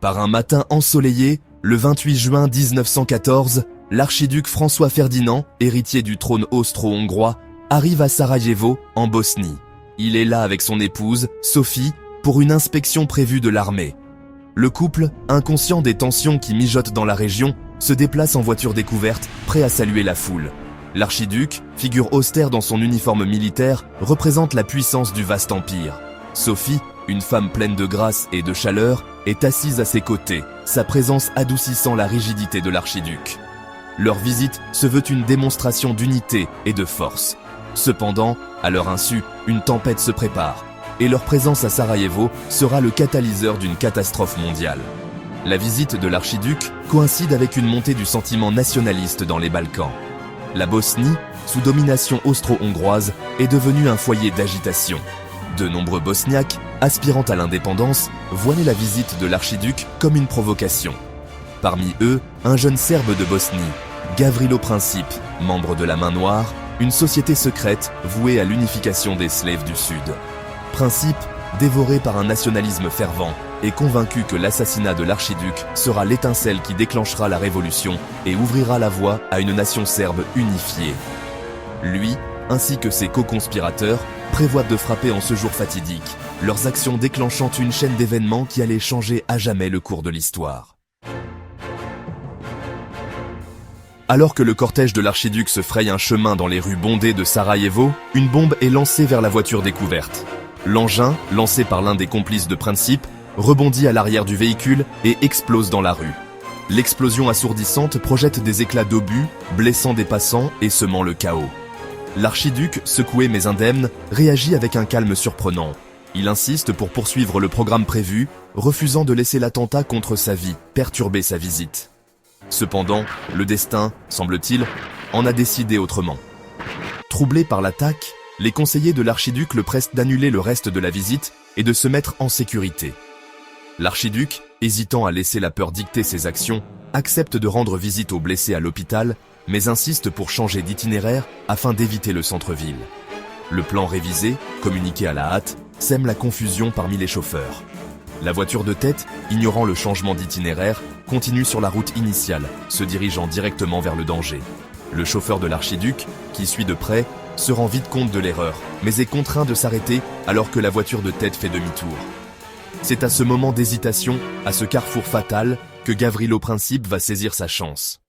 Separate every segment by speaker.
Speaker 1: Par un matin ensoleillé, le 28 juin 1914, l'archiduc François Ferdinand, héritier du trône austro-hongrois, arrive à Sarajevo, en Bosnie. Il est là avec son épouse, Sophie, pour une inspection prévue de l'armée. Le couple, inconscient des tensions qui mijotent dans la région, se déplace en voiture découverte, prêt à saluer la foule. L'archiduc, figure austère dans son uniforme militaire, représente la puissance du vaste empire. Sophie, une femme pleine de grâce et de chaleur, est assise à ses côtés, sa présence adoucissant la rigidité de l'archiduc. Leur visite se veut une démonstration d'unité et de force. Cependant, à leur insu, une tempête se prépare, et leur présence à Sarajevo sera le catalyseur d'une catastrophe mondiale. La visite de l'archiduc coïncide avec une montée du sentiment nationaliste dans les Balkans. La Bosnie, sous domination austro-hongroise, est devenue un foyer d'agitation. De nombreux Bosniaques, aspirant à l'indépendance, voyaient la visite de l'archiduc comme une provocation. Parmi eux, un jeune Serbe de Bosnie, Gavrilo Princip, membre de la Main Noire, une société secrète vouée à l'unification des Slaves du Sud. Princip, dévoré par un nationalisme fervent, est convaincu que l'assassinat de l'archiduc sera l'étincelle qui déclenchera la révolution et ouvrira la voie à une nation serbe unifiée. Lui, ainsi que ses co-conspirateurs, prévoient de frapper en ce jour fatidique, leurs actions déclenchant une chaîne d'événements qui allait changer à jamais le cours de l'histoire. Alors que le cortège de l'archiduc se fraye un chemin dans les rues bondées de Sarajevo, une bombe est lancée vers la voiture découverte. L'engin, lancé par l'un des complices de Princip, rebondit à l'arrière du véhicule et explose dans la rue. L'explosion assourdissante projette des éclats d'obus, blessant des passants et semant le chaos. L'archiduc, secoué mais indemne, réagit avec un calme surprenant. Il insiste pour poursuivre le programme prévu, refusant de laisser l'attentat contre sa vie perturber sa visite. Cependant, le destin, semble-t-il, en a décidé autrement. Troublés par l'attaque, les conseillers de l'archiduc le pressent d'annuler le reste de la visite et de se mettre en sécurité. L'archiduc, hésitant à laisser la peur dicter ses actions, accepte de rendre visite aux blessés à l'hôpital, mais insiste pour changer d'itinéraire afin d'éviter le centre-ville. Le plan révisé, communiqué à la hâte, sème la confusion parmi les chauffeurs. La voiture de tête, ignorant le changement d'itinéraire, continue sur la route initiale, se dirigeant directement vers le danger. Le chauffeur de l'archiduc, qui suit de près, se rend vite compte de l'erreur, mais est contraint de s'arrêter alors que la voiture de tête fait demi-tour. C'est à ce moment d'hésitation, à ce carrefour fatal, que Gavrilo Princip va saisir sa chance.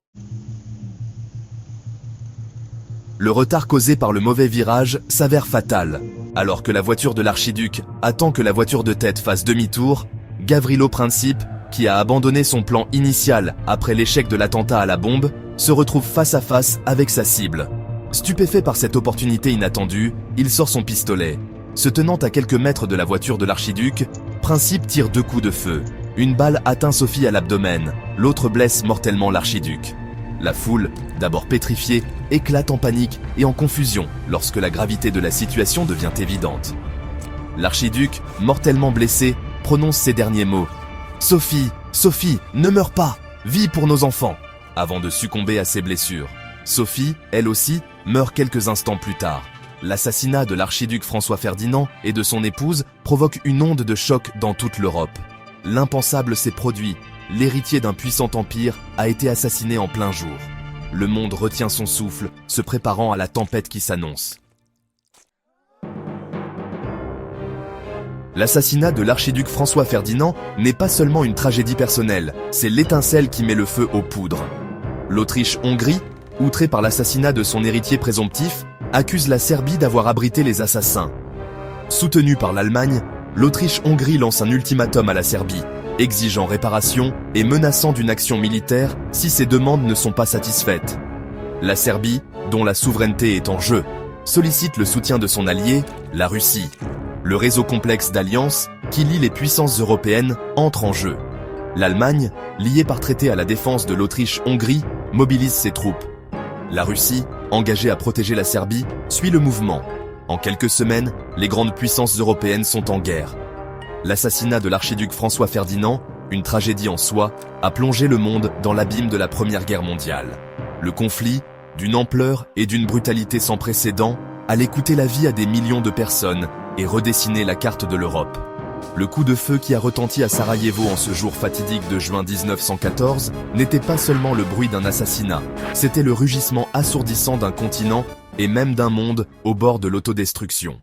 Speaker 1: Le retard causé par le mauvais virage s'avère fatal. Alors que la voiture de l'archiduc attend que la voiture de tête fasse demi-tour, Gavrilo Princip, qui a abandonné son plan initial après l'échec de l'attentat à la bombe, se retrouve face à face avec sa cible. Stupéfait par cette opportunité inattendue, il sort son pistolet. Se tenant à quelques mètres de la voiture de l'archiduc, Princip tire 2 coups de feu. Une balle atteint Sophie à l'abdomen, l'autre blesse mortellement l'archiduc. La foule, d'abord pétrifiée, éclate en panique et en confusion lorsque la gravité de la situation devient évidente. L'archiduc, mortellement blessé, prononce ces derniers mots. « Sophie, Sophie, ne meurs pas, vis pour nos enfants !» avant de succomber à ses blessures. Sophie, elle aussi, meurt quelques instants plus tard. L'assassinat de l'archiduc François Ferdinand et de son épouse provoque une onde de choc dans toute l'Europe. L'impensable s'est produit. L'héritier d'un puissant empire a été assassiné en plein jour. Le monde retient son souffle, se préparant à la tempête qui s'annonce. L'assassinat de l'archiduc François Ferdinand n'est pas seulement une tragédie personnelle, c'est l'étincelle qui met le feu aux poudres. L'Autriche-Hongrie, outrée par l'assassinat de son héritier présomptif, accuse la Serbie d'avoir abrité les assassins. Soutenue par l'Allemagne, l'Autriche-Hongrie lance un ultimatum à la Serbie, exigeant réparation et menaçant d'une action militaire si ses demandes ne sont pas satisfaites. La Serbie, dont la souveraineté est en jeu, sollicite le soutien de son allié, la Russie. Le réseau complexe d'alliances, qui lie les puissances européennes, entre en jeu. L'Allemagne, liée par traité à la défense de l'Autriche-Hongrie, mobilise ses troupes. La Russie, engagée à protéger la Serbie, suit le mouvement. En quelques semaines, les grandes puissances européennes sont en guerre. L'assassinat de l'archiduc François Ferdinand, une tragédie en soi, a plongé le monde dans l'abîme de la Première Guerre mondiale. Le conflit, d'une ampleur et d'une brutalité sans précédent, allait coûter la vie à des millions de personnes et redessiner la carte de l'Europe. Le coup de feu qui a retenti à Sarajevo en ce jour fatidique de juin 1914 n'était pas seulement le bruit d'un assassinat, c'était le rugissement assourdissant d'un continent et même d'un monde au bord de l'autodestruction.